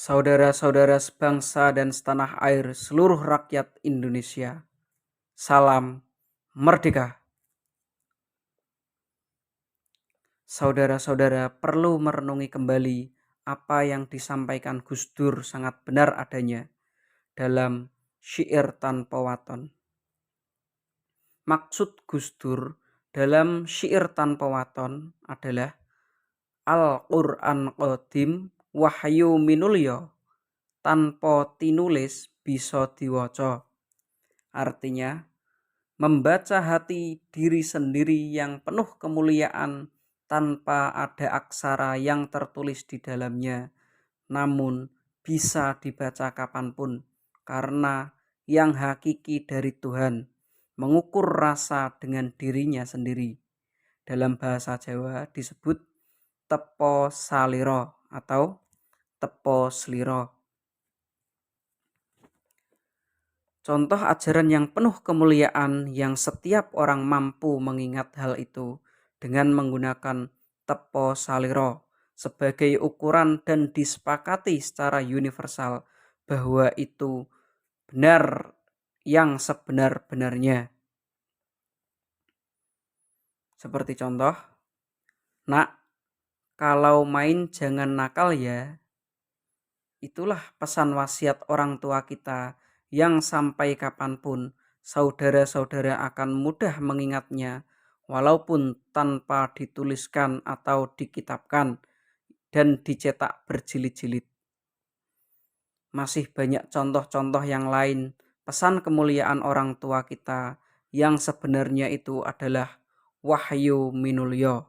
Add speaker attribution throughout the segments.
Speaker 1: Saudara-saudara sebangsa dan setanah air seluruh rakyat Indonesia, salam merdeka. Saudara-saudara perlu merenungi kembali apa yang disampaikan Gus Dur sangat benar adanya dalam syair tanpa waton. Maksud Gus Dur dalam syair tanpa waton adalah Al-Qur'an Qadim wahyu minulya tanpa tinulis bisa diwaca. Artinya, membaca hati diri sendiri yang penuh kemuliaan tanpa ada aksara yang tertulis di dalamnya, namun bisa dibaca kapanpun, karena yang hakiki dari Tuhan mengukur rasa dengan dirinya sendiri. Dalam bahasa Jawa disebut tepo saliro atau tepo sliro. Contoh ajaran yang penuh kemuliaan yang setiap orang mampu mengingat hal itu dengan menggunakan tepo saliro sebagai ukuran dan disepakati secara universal bahwa itu benar yang sebenar-benarnya. Seperti contoh, nak, kalau main jangan nakal ya. Itulah pesan wasiat orang tua kita yang sampai kapanpun saudara-saudara akan mudah mengingatnya walaupun tanpa dituliskan atau dikitabkan dan dicetak berjilid-jilid. Masih banyak contoh-contoh yang lain pesan kemuliaan orang tua kita yang sebenarnya itu adalah wahyu minulya.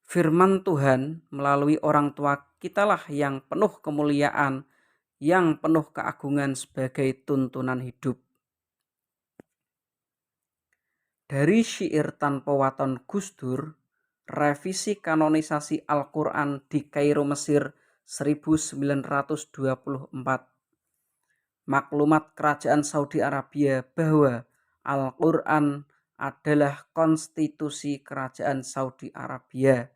Speaker 1: Firman Tuhan melalui orang tua kitalah yang penuh kemuliaan, yang penuh keagungan sebagai tuntunan hidup. Dari syair tanpa waton Gus Dur, revisi kanonisasi Al-Quran di Kairo, Mesir 1924. Maklumat kerajaan Saudi Arabia bahwa Al-Quran adalah konstitusi kerajaan Saudi Arabia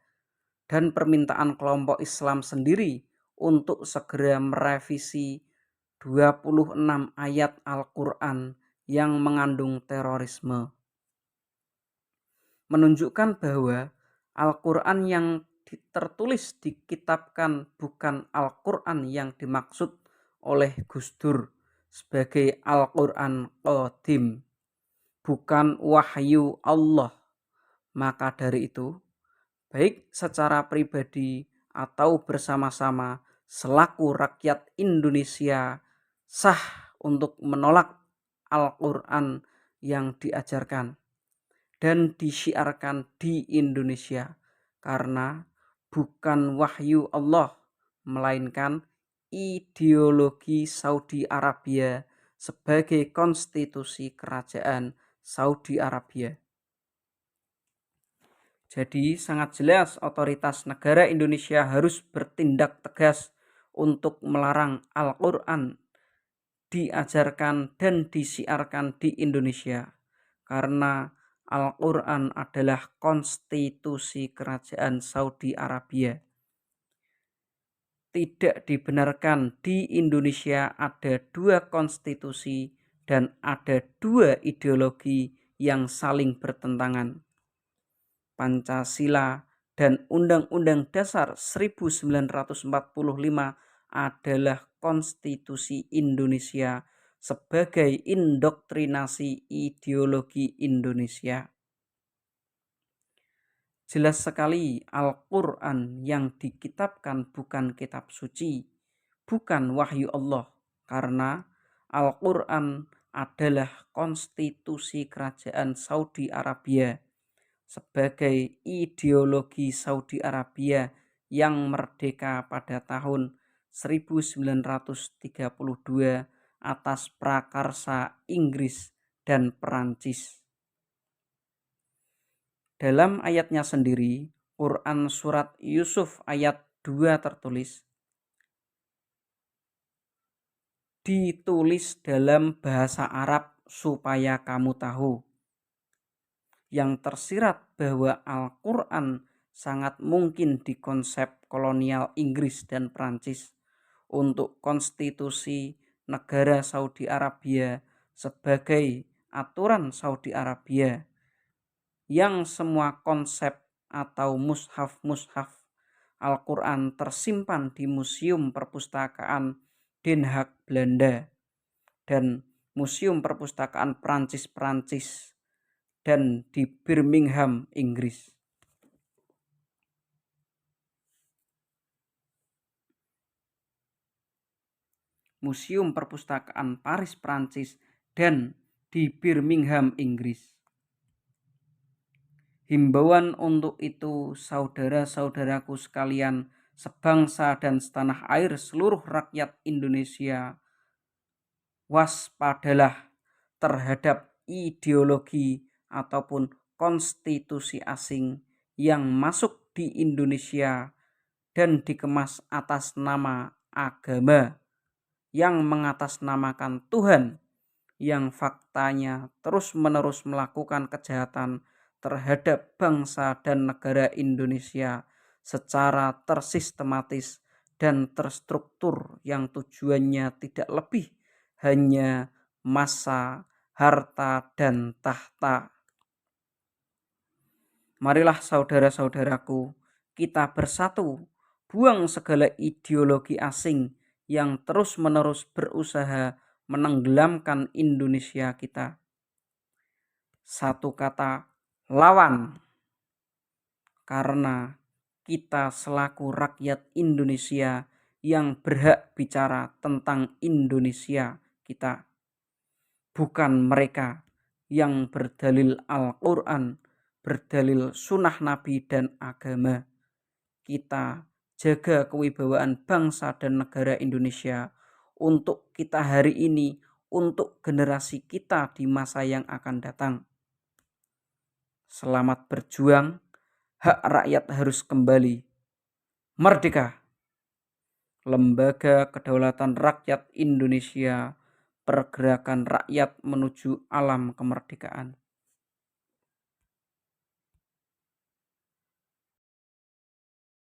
Speaker 1: dan permintaan kelompok Islam sendiri untuk segera merevisi 26 ayat Al-Quran yang mengandung terorisme. Menunjukkan bahwa Al-Quran yang tertulis dikitabkan bukan Al-Quran yang dimaksud oleh Gus Dur sebagai Al-Quran Qadim, bukan wahyu Allah. Maka dari itu, baik secara pribadi atau bersama-sama selaku rakyat Indonesia sah untuk menolak Al-Quran yang diajarkan dan disiarkan di Indonesia karena bukan wahyu Allah melainkan ideologi Saudi Arabia sebagai konstitusi kerajaan Saudi Arabia. Jadi sangat jelas otoritas negara Indonesia harus bertindak tegas untuk melarang Al-Quran diajarkan dan disiarkan di Indonesia karena Al-Quran adalah konstitusi kerajaan Saudi Arabia. Tidak dibenarkan di Indonesia ada dua konstitusi dan ada dua ideologi yang saling bertentangan. Pancasila dan Undang-Undang Dasar 1945 adalah konstitusi Indonesia sebagai indoktrinasi ideologi Indonesia. Jelas sekali Al-Quran yang dikitabkan bukan kitab suci, bukan wahyu Allah, karena Al-Quran adalah konstitusi kerajaan Saudi Arabia sebagai ideologi Saudi Arabia yang merdeka pada tahun 1932 atas prakarsa Inggris dan Perancis. Dalam ayatnya sendiri, Quran surat Yusuf ayat 2 tertulis, ditulis dalam bahasa Arab supaya kamu tahu. Yang tersirat bahwa Al-Quran sangat mungkin di konsep kolonial Inggris dan Prancis untuk konstitusi negara Saudi Arabia sebagai aturan Saudi Arabia, yang semua konsep atau mushaf-mushaf Al-Quran tersimpan di Museum Perpustakaan Den Haag Belanda dan Museum Perpustakaan Prancis dan di Birmingham, Inggris. Museum Perpustakaan Paris, Prancis dan di Birmingham, Inggris. Himbauan untuk itu, saudara-saudaraku sekalian, sebangsa dan setanah air, seluruh rakyat Indonesia, waspadalah terhadap ideologi ataupun konstitusi asing yang masuk di Indonesia dan dikemas atas nama agama, yang mengatasnamakan Tuhan, yang faktanya terus-menerus melakukan kejahatan terhadap bangsa dan negara Indonesia secara tersistematis dan terstruktur, yang tujuannya tidak lebih hanya massa, harta, dan tahta. Marilah saudara-saudaraku, kita bersatu, buang segala ideologi asing yang terus-menerus berusaha menenggelamkan Indonesia kita. Satu kata, lawan. Karena kita selaku rakyat Indonesia yang berhak bicara tentang Indonesia kita, bukan mereka yang berdalil Al-Quran, berdalil sunnah Nabi dan agama. Kita jaga kewibawaan bangsa dan negara Indonesia untuk kita hari ini, untuk generasi kita di masa yang akan datang. Selamat berjuang, hak rakyat harus kembali. Merdeka! Lembaga Kedaulatan Rakyat Indonesia, Pergerakan Rakyat Menuju Alam Kemerdekaan.